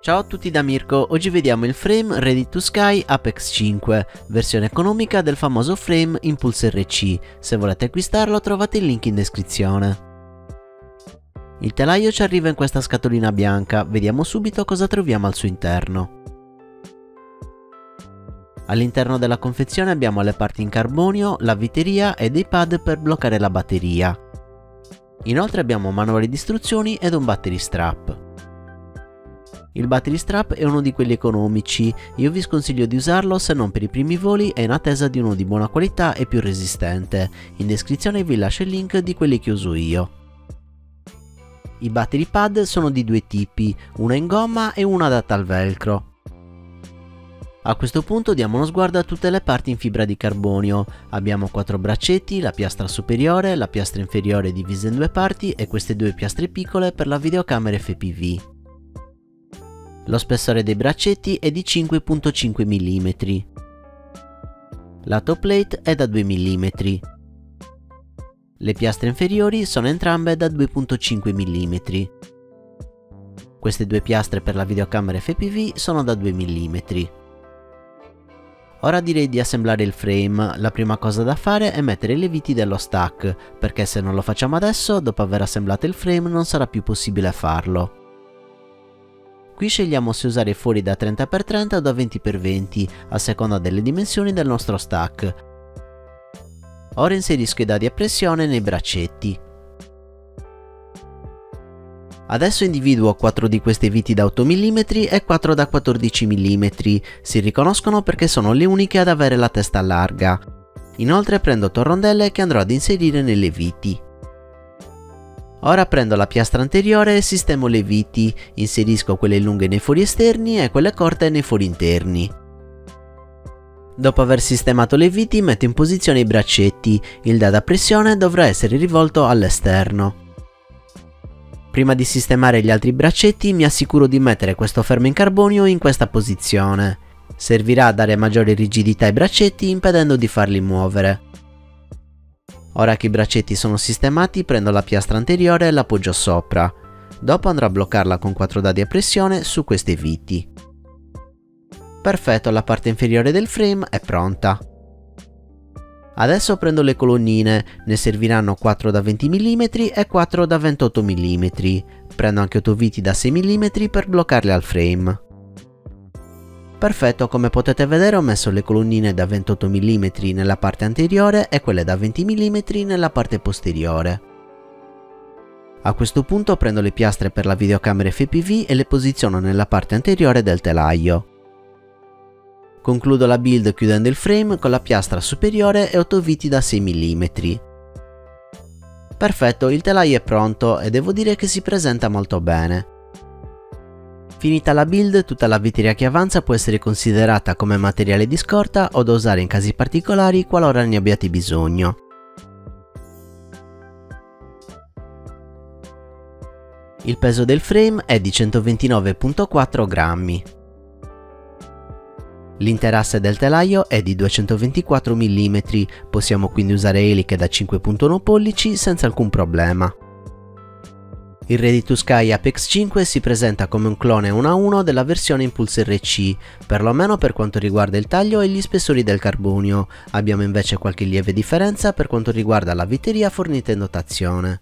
Ciao a tutti da Mirko, oggi vediamo il frame Ready to Sky Apex 5, versione economica del famoso frame Impulse RC. Se volete acquistarlo trovate il link in descrizione. Il telaio ci arriva in questa scatolina bianca, vediamo subito cosa troviamo al suo interno. All'interno della confezione abbiamo le parti in carbonio, la viteria e dei pad per bloccare la batteria. Inoltre abbiamo un manuale di istruzioni ed un battery strap. Il battery strap è uno di quelli economici, io vi sconsiglio di usarlo se non per i primi voli e in attesa di uno di buona qualità e più resistente. In descrizione vi lascio il link di quelli che uso io. I battery pad sono di due tipi, una in gomma e una adatta al velcro. A questo punto diamo uno sguardo a tutte le parti in fibra di carbonio. Abbiamo 4 braccetti, la piastra superiore, la piastra inferiore divisa in due parti e queste due piastre piccole per la videocamera FPV. Lo spessore dei braccetti è di 5,5 mm. La top plate è da 2 mm. Le piastre inferiori sono entrambe da 2,5 mm. Queste due piastre per la videocamera FPV sono da 2 mm. Ora direi di assemblare il frame. La prima cosa da fare è mettere le viti dello stack, perché se non lo facciamo adesso, dopo aver assemblato il frame non sarà più possibile farlo. Qui scegliamo se usare fori da 30x30 o da 20x20, a seconda delle dimensioni del nostro stack. Ora inserisco i dadi a pressione nei braccetti. Adesso individuo 4 di queste viti da 8 mm e 4 da 14 mm, si riconoscono perché sono le uniche ad avere la testa larga. Inoltre prendo torrondelle che andrò ad inserire nelle viti. Ora prendo la piastra anteriore e sistemo le viti, inserisco quelle lunghe nei fori esterni e quelle corte nei fori interni. Dopo aver sistemato le viti metto in posizione i braccetti, il dado a pressione dovrà essere rivolto all'esterno. Prima di sistemare gli altri braccetti mi assicuro di mettere questo fermo in carbonio in questa posizione. Servirà a dare maggiore rigidità ai braccetti impedendo di farli muovere. Ora che i braccetti sono sistemati prendo la piastra anteriore e l'appoggio sopra. Dopo andrò a bloccarla con 4 dadi a pressione su queste viti. Perfetto, la parte inferiore del frame è pronta. Adesso prendo le colonnine, ne serviranno 4 da 20 mm e 4 da 28 mm. Prendo anche 8 viti da 6 mm per bloccarle al frame. Perfetto, come potete vedere ho messo le colonnine da 28 mm nella parte anteriore e quelle da 20 mm nella parte posteriore. A questo punto prendo le piastre per la videocamera FPV e le posiziono nella parte anteriore del telaio. Concludo la build chiudendo il frame con la piastra superiore e 8 viti da 6 mm. Perfetto, il telaio è pronto e devo dire che si presenta molto bene. Finita la build, tutta la viteria che avanza può essere considerata come materiale di scorta o da usare in casi particolari qualora ne abbiate bisogno. Il peso del frame è di 129,4 grammi. L'intera asse del telaio è di 224 mm, possiamo quindi usare eliche da 5,1 pollici senza alcun problema. Il Ready to Sky Apex 5 si presenta come un clone 1 a 1 della versione Impulse RC, perlomeno per quanto riguarda il taglio e gli spessori del carbonio, abbiamo invece qualche lieve differenza per quanto riguarda la viteria fornita in dotazione.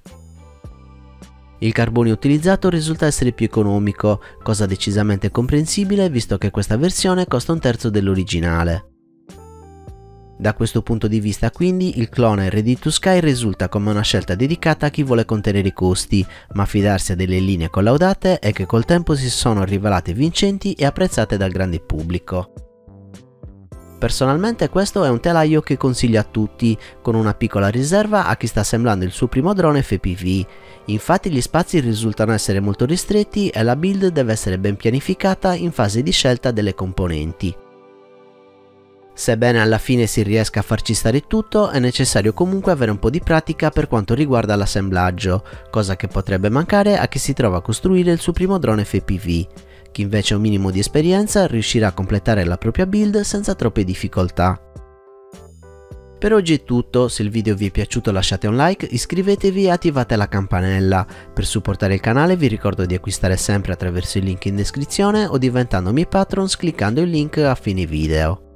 Il carbonio utilizzato risulta essere più economico, cosa decisamente comprensibile visto che questa versione costa un terzo dell'originale. Da questo punto di vista quindi il clone Ready to Sky risulta come una scelta dedicata a chi vuole contenere i costi, ma fidarsi delle linee collaudate e che col tempo si sono rivelate vincenti e apprezzate dal grande pubblico. Personalmente questo è un telaio che consiglio a tutti, con una piccola riserva a chi sta assemblando il suo primo drone FPV. Infatti gli spazi risultano essere molto ristretti e la build deve essere ben pianificata in fase di scelta delle componenti. Sebbene alla fine si riesca a farci stare tutto, è necessario comunque avere un po' di pratica per quanto riguarda l'assemblaggio, cosa che potrebbe mancare a chi si trova a costruire il suo primo drone FPV. Chi invece ha un minimo di esperienza riuscirà a completare la propria build senza troppe difficoltà. Per oggi è tutto, se il video vi è piaciuto lasciate un like, iscrivetevi e attivate la campanella. Per supportare il canale vi ricordo di acquistare sempre attraverso il link in descrizione o diventando miei patrons cliccando il link a fine video.